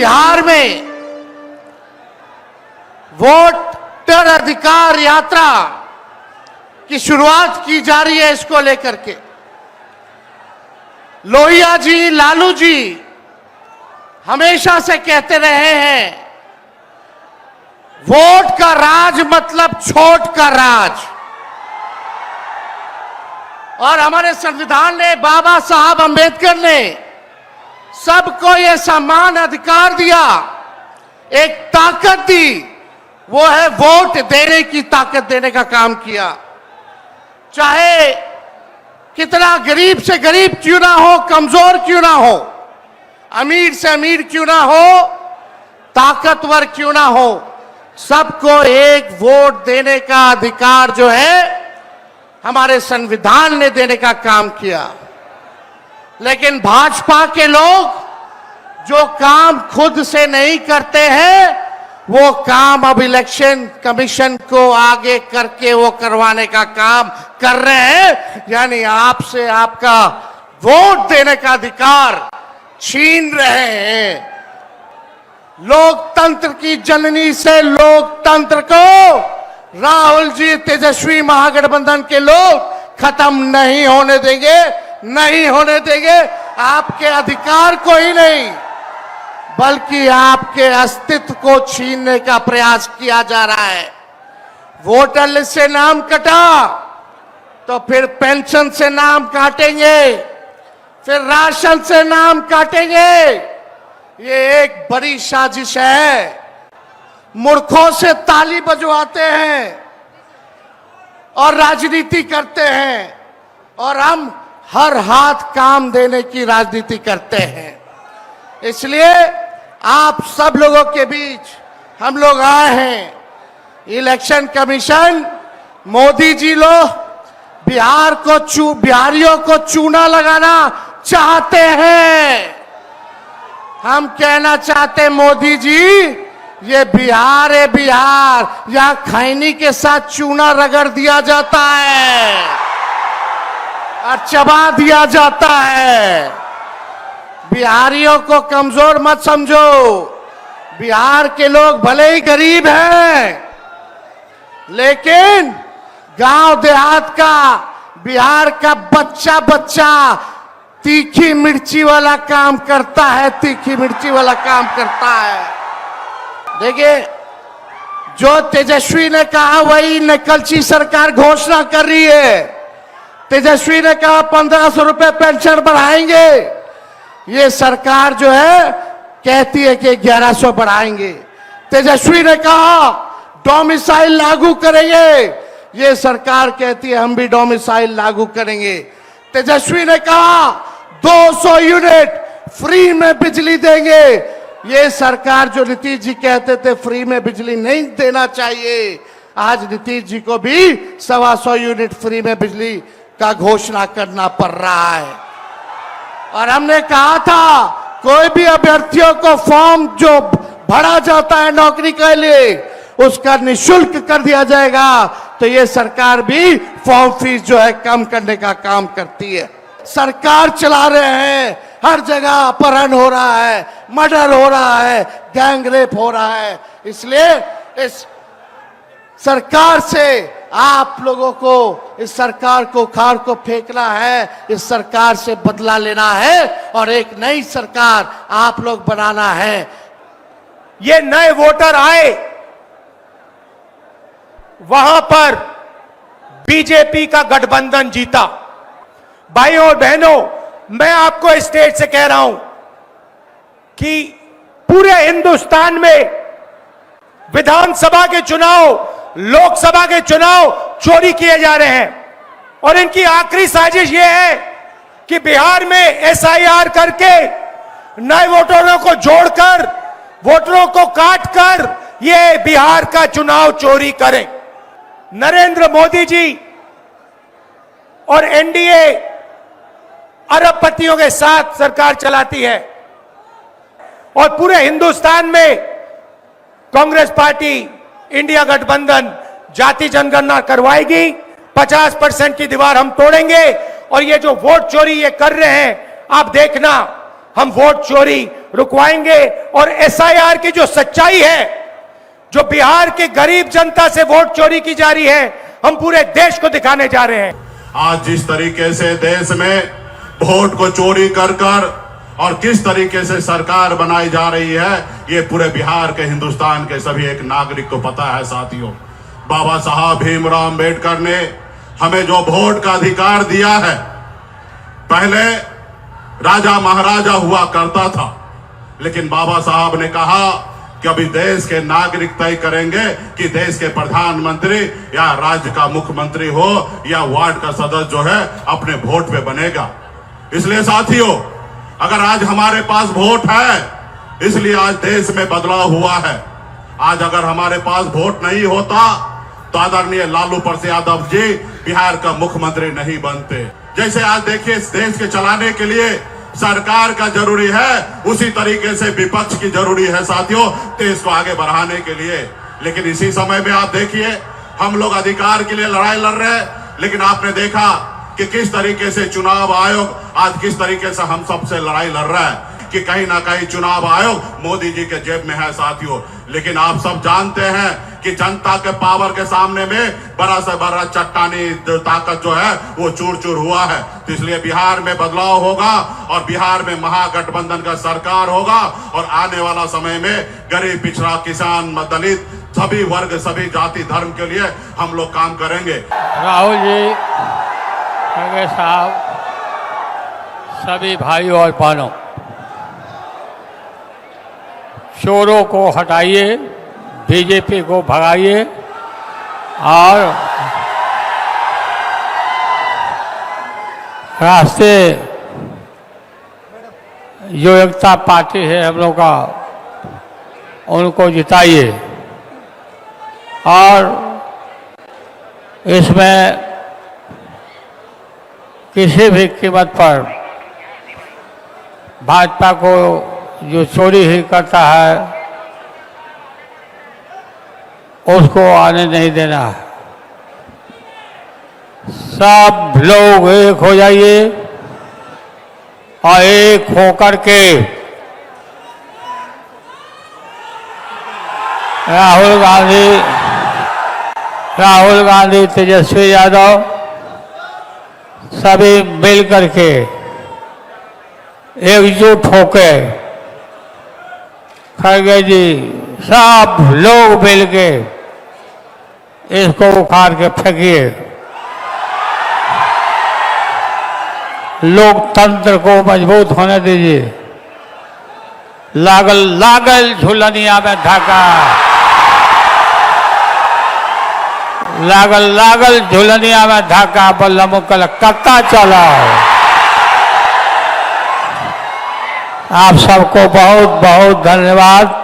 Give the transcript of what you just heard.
बिहार में वोटर अधिकार यात्रा की शुरुआत की जा रही है। इसको लेकर के लोहिया जी, लालू जी हमेशा से कहते रहे हैं, वोट का राज मतलब छोट का राज। और हमारे संविधान ने, बाबा साहब अंबेडकर ने सबको यह समान अधिकार दिया, एक ताकत दी, वो है वोट देने की ताकत देने का काम किया। चाहे कितना गरीब से गरीब क्यों ना हो, कमजोर क्यों ना हो, अमीर से अमीर क्यों ना हो, ताकतवर क्यों ना हो, सबको एक वोट देने का अधिकार जो है हमारे संविधान ने देने का काम किया। लेकिन भाजपा के लोग जो काम खुद से नहीं करते हैं, वो काम अब इलेक्शन कमीशन को आगे करके वो करवाने का काम कर रहे हैं। यानी आपसे आपका वोट देने का अधिकार छीन रहे हैं। लोकतंत्र की जननी से लोकतंत्र को राहुल जी, तेजस्वी महागठबंधन के लोग खत्म नहीं होने देंगे, नहीं होने देंगे। आपके अधिकार को ही नहीं, बल्कि आपके अस्तित्व को छीनने का प्रयास किया जा रहा है। वोटर लिस्ट से नाम कटा तो फिर पेंशन से नाम काटेंगे, फिर राशन से नाम काटेंगे। ये एक बड़ी साजिश है। मूर्खों से ताली बजवाते हैं और राजनीति करते हैं, और हम हर हाथ काम देने की राजनीति करते हैं। इसलिए आप सब लोगों के बीच हम लोग आए हैं। इलेक्शन कमीशन, मोदी जी लोग बिहारियों को चूना लगाना चाहते हैं। हम कहना चाहते हैं, मोदी जी, ये बिहार है, बिहार, यहां खैनी के साथ चूना रगड़ दिया जाता है और चबा दिया जाता है। बिहारियों को कमजोर मत समझो। बिहार के लोग भले ही गरीब हैं, लेकिन गांव देहात का, बिहार का बच्चा बच्चा तीखी मिर्ची वाला काम करता है, तीखी मिर्ची वाला काम करता है। देखिए, जो तेजस्वी ने कहा वही नकलची सरकार घोषणा कर रही है। तेजस्वी ने कहा 1500 रुपए पेंशन बढ़ाएंगे, ये सरकार जो है कहती है कि 1100 बढ़ाएंगे। तेजस्वी ने कहा डोमिसाइल लागू करेंगे, ये सरकार कहती है हम भी डोमिसाइल लागू करेंगे। तेजस्वी ने कहा 200 यूनिट फ्री में बिजली देंगे, ये सरकार, जो नीतीश जी कहते थे फ्री में बिजली नहीं देना चाहिए, आज नीतीश जी को भी 125 यूनिट फ्री में बिजली का घोषणा करना पड़ रहा है। और हमने कहा था, कोई भी अभ्यर्थियों को फॉर्म जो भरा जाता है नौकरी के लिए, उसका निःशुल्क कर दिया जाएगा। तो ये सरकार भी फॉर्म फीस जो है कम करने का काम करती है। सरकार चला रहे हैं, हर जगह अपहरण हो रहा है, मर्डर हो रहा है, गैंग रेप हो रहा है। इसलिए इस सरकार से आप लोगों को, इस सरकार को उखाड़ को फेंकना है, इस सरकार से बदला लेना है और एक नई सरकार आप लोग बनाना है। ये नए वोटर आए, वहां पर बीजेपी का गठबंधन जीता। भाइयों और बहनों, मैं आपको इस स्टेज से कह रहा हूं कि पूरे हिंदुस्तान में विधानसभा के चुनाव, लोकसभा के चुनाव चोरी किए जा रहे हैं। और इनकी आखिरी साजिश यह है कि बिहार में एसआईआर करके नए वोटरों को जोड़कर, वोटरों को काटकर ये बिहार का चुनाव चोरी करें। नरेंद्र मोदी जी और एनडीए अरबपतियों के साथ सरकार चलाती है और पूरे हिंदुस्तान में कांग्रेस पार्टी, इंडिया गठबंधन जाति जनगणना करवाएगी। 50% की दीवार हम तोड़ेंगे और ये जो वोट चोरी ये कर रहे हैं, आप देखना, हम वोट चोरी रुकवाएंगे और एसआईआर की जो सच्चाई है, जो बिहार के गरीब जनता से वोट चोरी की जा रही है, हम पूरे देश को दिखाने जा रहे हैं। आज जिस तरीके से देश में वोट को चोरी कर कर और किस तरीके से सरकार बनाई जा रही है, ये पूरे बिहार के, हिंदुस्तान के सभी एक नागरिक को पता है। साथियों, बाबा साहब भीमराव अंबेडकर ने हमें जो वोट का अधिकार दिया है, पहले राजा महाराजा हुआ करता था, लेकिन बाबा साहब ने कहा कि अभी देश के नागरिक तय करेंगे कि देश के प्रधानमंत्री या राज्य का मुख्यमंत्री हो या वार्ड का सदस्य जो है अपने वोट पे बनेगा। इसलिए साथियों, अगर आज हमारे पास वोट है, इसलिए आज देश में बदलाव हुआ है। आज अगर हमारे पास वोट नहीं होता तो आदरणीय लालू प्रसाद यादव जी बिहार का मुख्यमंत्री नहीं बनते। जैसे आज देखिए, इस देश के चलाने के लिए सरकार का जरूरी है, उसी तरीके से विपक्ष की जरूरी है साथियों, देश को आगे बढ़ाने के लिए। लेकिन इसी समय में आप देखिए, हम लोग अधिकार के लिए लड़ाई लड़ रहे हैं, लेकिन आपने देखा कि किस तरीके से चुनाव आयोग आज किस तरीके से हम सबसे लड़ाई लड़ रहा है कि कहीं ना कहीं चुनाव आयोग मोदी जी के जेब में है साथियों। लेकिन आप सब जानते हैं कि जनता के पावर के सामने में बड़ा से बड़ा चट्टानी ताकत जो है वो चूर चूर हुआ है। तो इसलिए बिहार में बदलाव होगा और बिहार में महागठबंधन का सरकार होगा और आने वाला समय में गरीब, पिछड़ा, किसान, दलित, सभी वर्ग, सभी जाति धर्म के लिए हम लोग काम करेंगे। राहुल जी, खड़गे साहब, सभी भाइयों और बहनों, चोरों को हटाइए, बीजेपी को भगाइए और रास्ते जो एकता पार्टी है हम लोग का, उनको जिताइए। और इसमें किसी भी कीमत पर भाजपा को जो चोरी ही करता है उसको आने नहीं देना है। सब लोग एक हो जाइए और एक होकर के राहुल गांधी, तेजस्वी यादव सभी मिल करके एकजुट होके, खड़गे जी, सब लोग मिल के इसको उखाड़ के फेंकिए। लोकतंत्र को मजबूत होने दीजिए। लागल लागल झुलनिया में धाका, लागल लागल झुलनिया में धाका, बल्लम कलकत्ता चलाओ। आप सबको बहुत बहुत धन्यवाद।